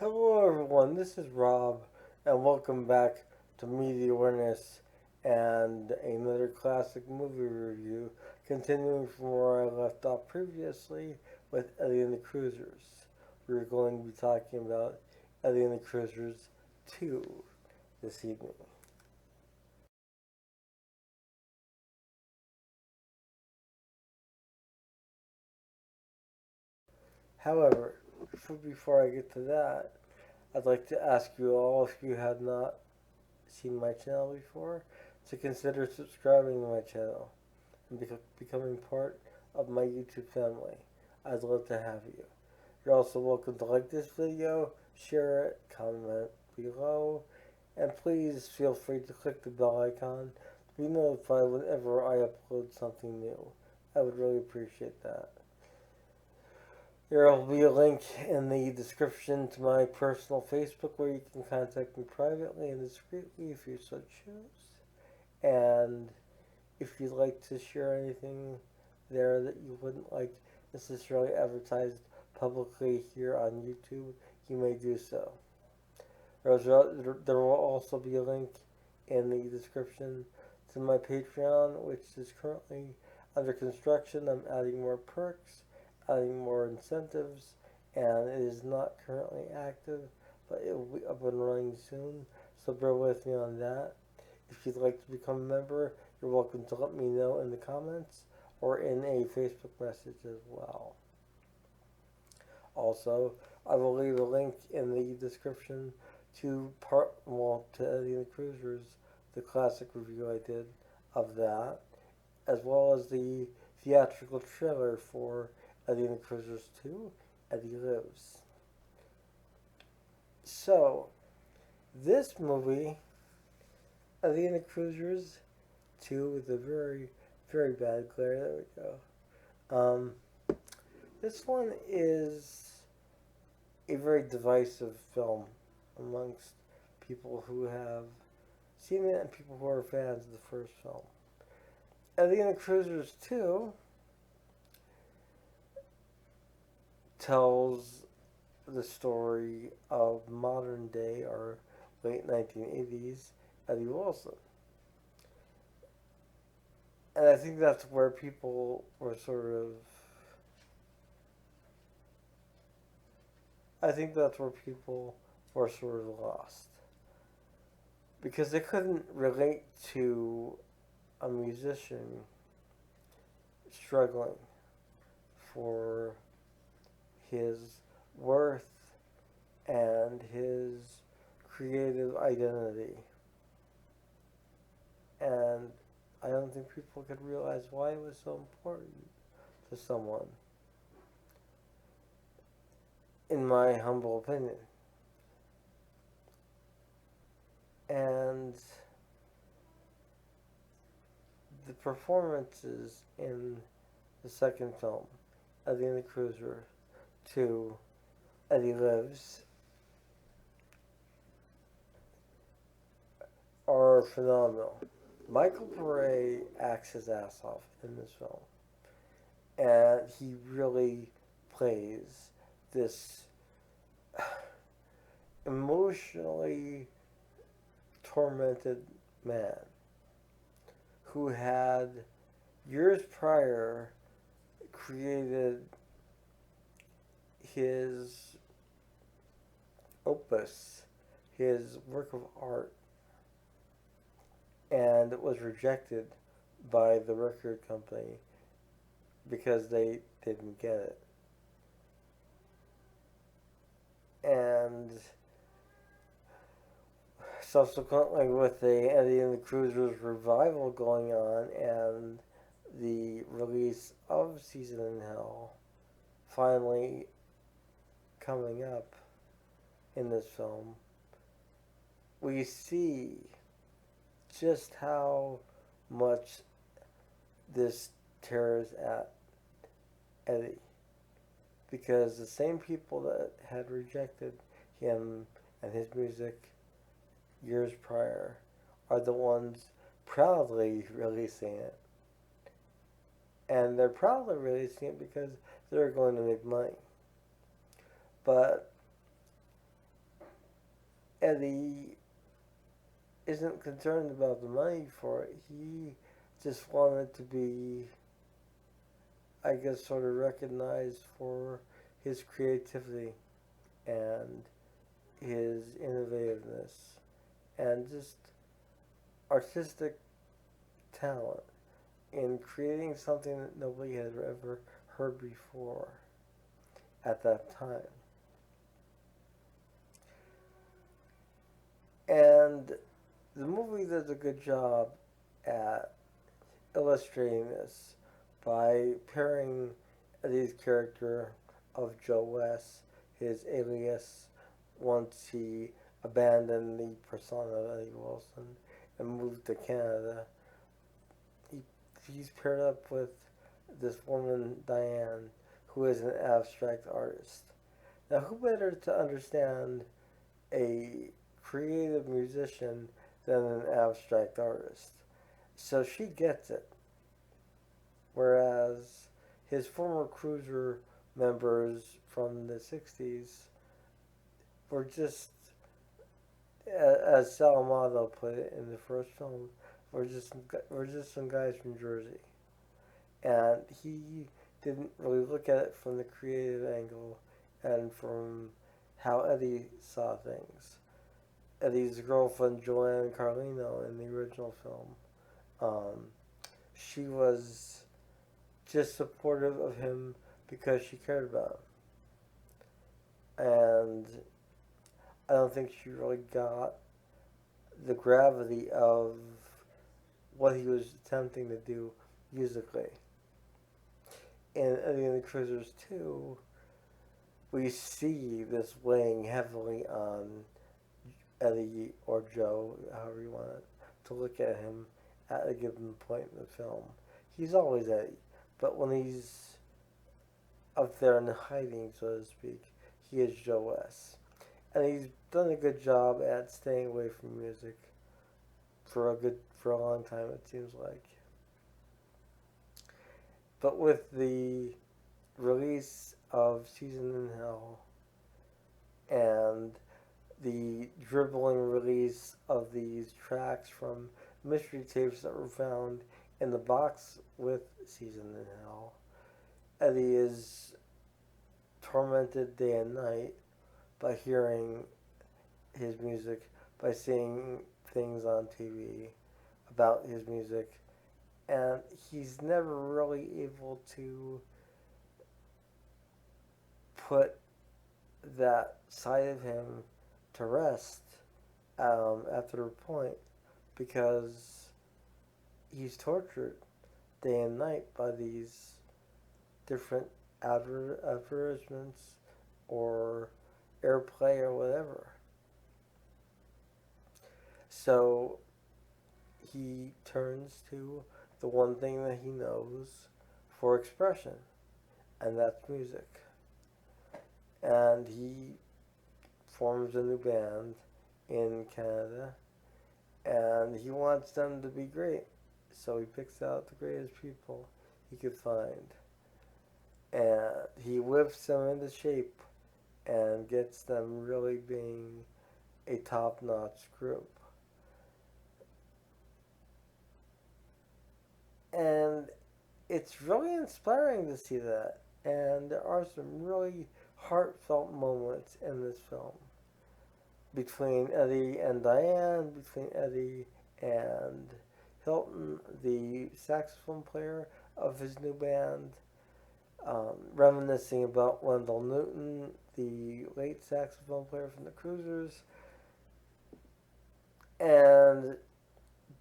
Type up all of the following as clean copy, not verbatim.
Hello, everyone. This is Rob, and welcome back to Media Awareness and another classic movie review, continuing from where I left off previously with Eddie and the Cruisers. We're going to be talking about Eddie and the Cruisers 2 this evening. However, before I get to that, I'd like to ask you all, if you have not seen my channel before, to consider subscribing to my channel and becoming part of my YouTube family. I'd love to have you. You're also welcome to like this video, share it, comment below, and please feel free to click the bell icon to be notified whenever I upload something new. I would really appreciate that. There will be a link in the description to my personal Facebook where you can contact me privately and discreetly if you so choose. And if you'd like to share anything there that you wouldn't like necessarily advertised publicly here on YouTube, you may do so. There will also be a link in the description to my Patreon, which is currently under construction. I'm adding more perks, adding more incentives, and it is not currently active, but it will be up and running soon. So bear with me on that. If you'd like to become a member, you're welcome to let me know in the comments or in a Facebook message as well. Also, I will leave a link in the description to Eddie and the Cruisers, the classic review I did of that, as well as the theatrical trailer for Eddie and the Cruisers 2, Eddie Lives. So, this movie, Eddie and the Cruisers 2, with a very, very bad glare, there we go. This one is a very divisive film amongst people who have seen it and people who are fans of the first film. Eddie and the Cruisers 2 tells the story of modern day or late 1980s Eddie Wilson. And I think that's where people were sort of. I think that's where people were sort of lost. Because they couldn't relate to a musician struggling for his worth and his creative identity. And I don't think people could realize why it was so important to someone, in my humble opinion. And the performances in the second film, Eddie and the Cruiser 2, Eddie Lives, are phenomenal. Michael Pare acts his ass off in this film, and he really plays this emotionally tormented man who had years prior created his opus, his work of art, and it was rejected by the record company because they didn't get it. And subsequently, with the Eddie and the Cruisers revival going on and the release of Season in Hell finally coming up in this film, we see just how much this tears at Eddie. Because the same people that had rejected him and his music years prior are the ones proudly releasing it. And they're proudly releasing it because they're going to make money. But Eddie isn't concerned about the money for it. He just wanted to be, I guess, sort of recognized for his creativity and his innovativeness and just artistic talent in creating something that nobody had ever heard before at that time. And the movie does a good job at illustrating this by pairing Eddie's character of Joe West, his alias, once he abandoned the persona of Eddie Wilson and moved to Canada. He, he's paired up with this woman, Diane, who is an abstract artist. Now, who better to understand a creative musician than an abstract artist? So she gets it. Whereas his former cruiser members from the 60s were just, as Salamato put it in the first film, we're just some guys from Jersey. And he didn't really look at it from the creative angle and from how Eddie saw things. Eddie's girlfriend, Joanne Carlino, in the original film, she was just supportive of him because she cared about him. And I don't think she really got the gravity of what he was attempting to do musically. In Eddie and the Cruisers 2, we see this weighing heavily on Eddie or Joe, however you want to look at him at a given point in the film. He's always Eddie, but when he's up there in hiding, so to speak, he is Joe West. And he's done a good job at staying away from music for a long time, it seems like. But with the release of Season in Hell and the dribbling release of these tracks from mystery tapes that were found in the box with Season in Hell, Eddie is tormented day and night by hearing his music, by seeing things on TV about his music, and he's never really able to put that side of him to rest after a point because he's tortured day and night by these different advertisements or airplay or whatever. So he turns to the one thing that he knows for expression, and that's music. And he forms a new band in Canada, and he wants them to be great. So he picks out the greatest people he could find, and he whips them into shape and gets them really being a top-notch group. And it's really inspiring to see that. And there are some really heartfelt moments in this film between Eddie and Diane, between Eddie and Hilton, the saxophone player of his new band, reminiscing about Wendell Newton, the late saxophone player from the Cruisers, and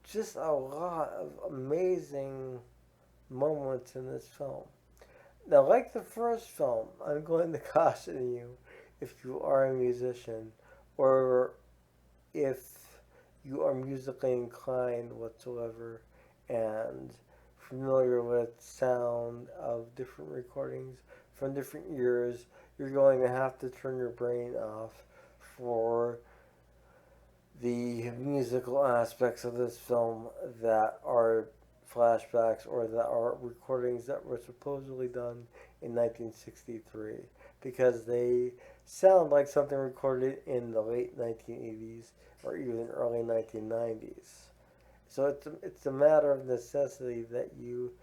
just a lot of amazing moments in this film. Now, like the first film, I'm going to caution you if you are a musician or if you are musically inclined whatsoever and familiar with sound of different recordings from different years, you're going to have to turn your brain off for the musical aspects of this film that are flashbacks or that are recordings that were supposedly done in 1963 because they sound like something recorded in the late 1980s or even early 1990s. So it's a matter of necessity that you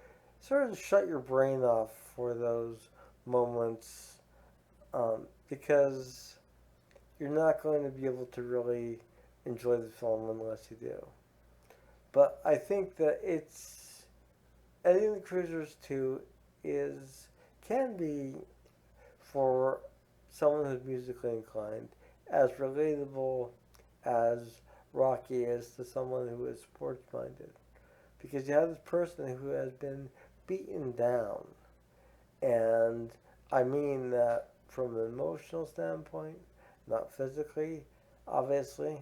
sort of shut your brain off for those moments, because you're not going to be able to really enjoy the film unless you do. But I think that it's Eddie the Cruisers 2 is can be for someone who's musically inclined as relatable as Rocky is to someone who is sports minded. Because you have this person who has been beaten down, and I mean that from an emotional standpoint, not physically, obviously,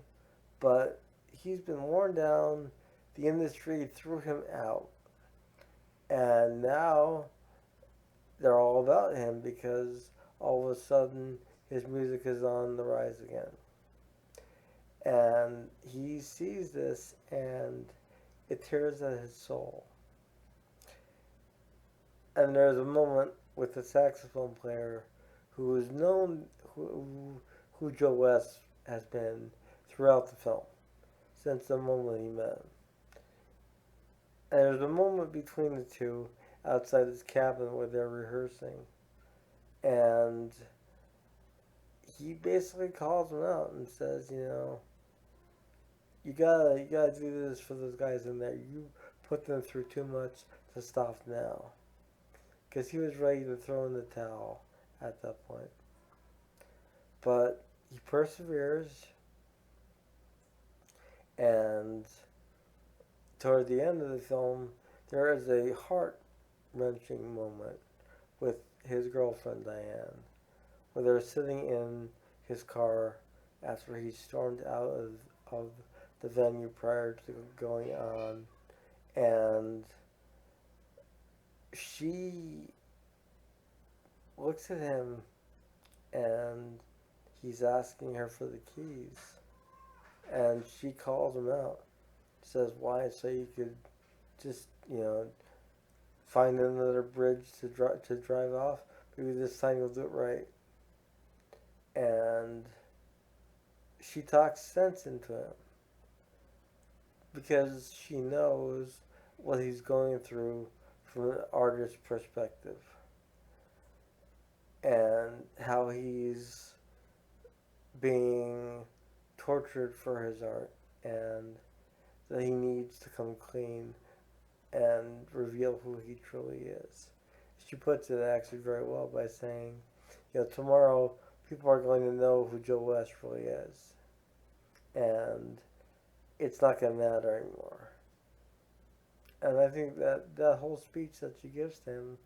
but he's been worn down. The industry threw him out, and now they're all about him because all of a sudden his music is on the rise again. And he sees this and it tears at his soul. And there's a moment with the saxophone player who is known, who Joe West has been throughout the film, since the moment he met him. And there's a moment between the two outside his cabin where they're rehearsing. And he basically calls him out and says, you gotta do this for those guys in there. You put them through too much to stop now. Because he was ready to throw in the towel at that point. But he perseveres, and toward the end of the film, there is a heart wrenching moment with his girlfriend Diane, where they're sitting in his car after he stormed out of the venue prior to going on, and she looks at him and he's asking her for the keys, and she calls him out, says why, so you could just find another bridge to drive off. Maybe this time you'll do it right. And she talks sense into him because she knows what he's going through from an artist's perspective and how he's being tortured for his art, and that he needs to come clean and reveal who he truly is. She puts it actually very well by saying, tomorrow people are going to know who Joe West really is, and it's not going to matter anymore. And I think that whole speech that she gives to him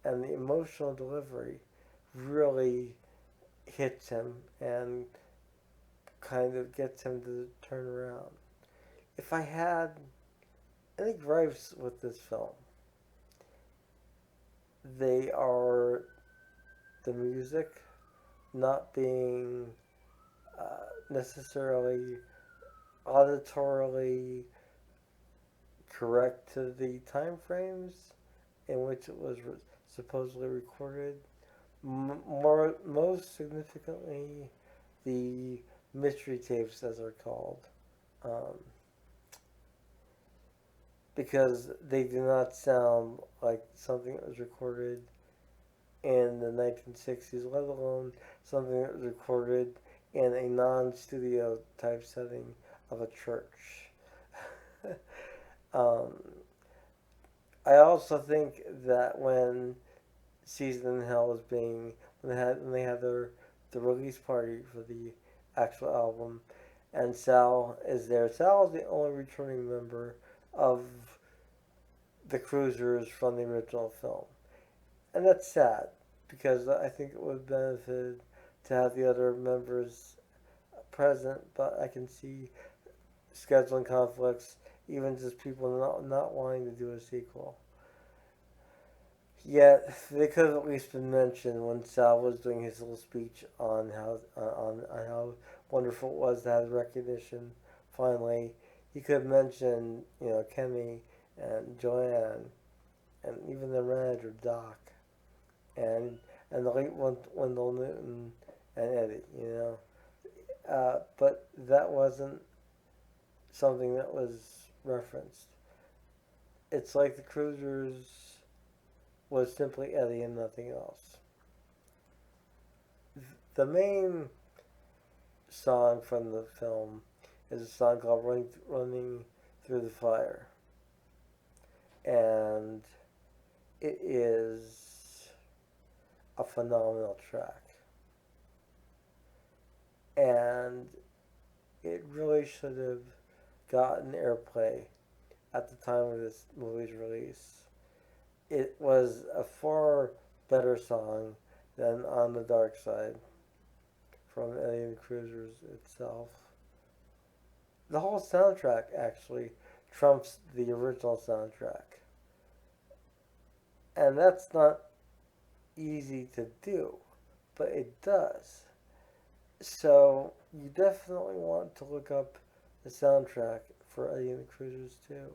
and the emotional delivery really hits him and kind of gets him to turn around. If I had any gripes with this film, they are the music not being necessarily auditorily correct to the time frames in which it was supposedly recorded. Most significantly, the mystery tapes, as they're called, um, because they do not sound like something that was recorded in the 1960s, let alone something that was recorded in a non-studio type setting of a church. um, I also think that when Season in Hell was being when they had the release party for the actual album, and Sal is there. Sal is the only returning member of the Cruisers from the original film, and that's sad because I think it would benefit to have the other members present. But I can see scheduling conflicts, even just people not wanting to do a sequel. Yet they could have at least been mentioned when Sal was doing his little speech on how wonderful it was to have recognition. Finally, he could have mentioned Kenny and Joanne and even their manager Doc and the late Wendell Newton and Eddie, but that wasn't something that was referenced. It's like the Cruisers was simply Eddie and nothing else. The main song from the film is a song called Running Through the Fire. And it is a phenomenal track. And it really should have gotten airplay at the time of this movie's release. It was a far better song than On the Dark Side from Eddie and the Cruisers itself. The whole soundtrack actually trumps the original soundtrack. And that's not easy to do, but it does. So you definitely want to look up the soundtrack for Eddie and the Cruisers too.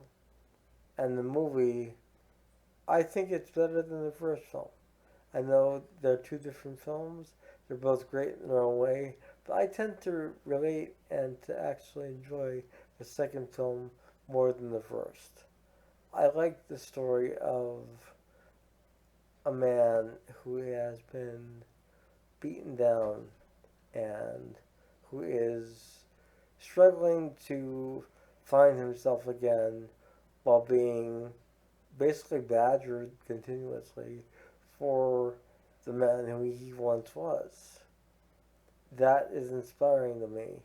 And the movie, I think it's better than the first film. I know they're two different films. They're both great in their own way, but I tend to relate and to actually enjoy the second film more than the first. I like the story of a man who has been beaten down and who is struggling to find himself again while being basically badgered continuously for the man who he once was. That is inspiring to me,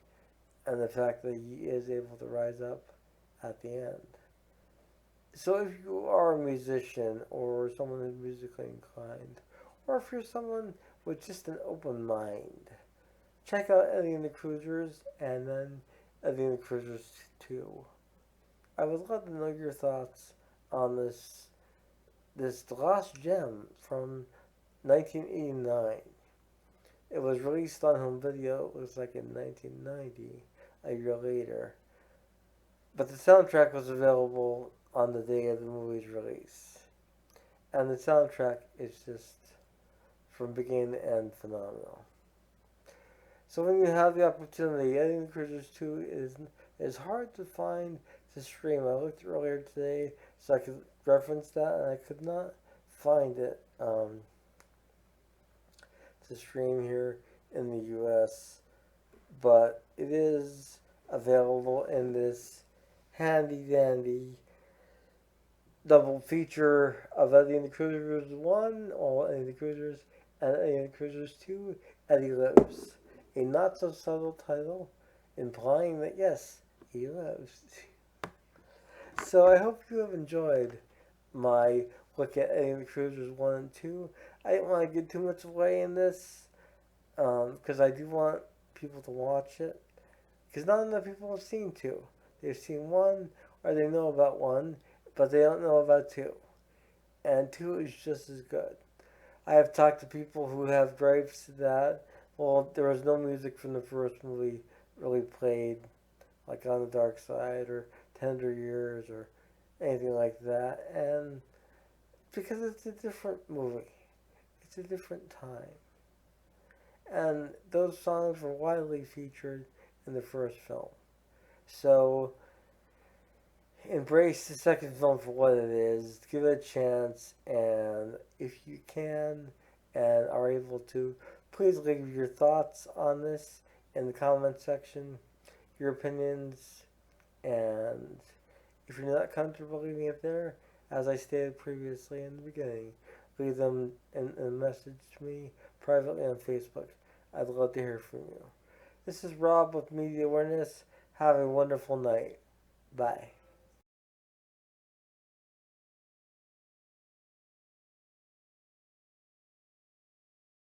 and the fact that he is able to rise up at the end. So if you are a musician or someone who's musically inclined, or if you're someone with just an open mind, check out Eddie and the Cruisers and then Eddie and the Cruisers 2. I would love to know your thoughts on this lost gem from 1989. It was released on home video, it looks like in 1990, a year later. But the soundtrack was available on the day of the movie's release. And the soundtrack is just, from beginning to end, phenomenal. So when you have the opportunity, Eddie and the Cruisers 2 is hard to find to stream. I looked earlier today so I could reference that, and I could not find it to stream here in the US. But it is available in this handy dandy double feature of Eddie and the Cruisers 1, all Eddie and the Cruisers, and Eddie and the Cruisers 2, Eddie Lives. A not so subtle title implying that yes, he lives. So I hope you have enjoyed my look at Eddie and the Cruisers 1 and 2. I didn't want to give too much away in this because I do want people to watch it. Because not enough people have seen 2. They've seen 1 or they know about 1, but they don't know about 2. And 2 is just as good. I have talked to people who have gripes that, well, there was no music from the first movie really played, like On the Dark Side or Tender Years or anything like that. And because it's a different movie, it's a different time. And those songs were widely featured in the first film. So embrace the second film for what it is, give it a chance, and if you can and are able to, please leave your thoughts on this in the comment section, your opinions, and if you're not comfortable leaving it there, as I stated previously in the beginning, leave them in a message to me privately on Facebook. I'd love to hear from you. This is Rob with Media Awareness. Have a wonderful night. Bye.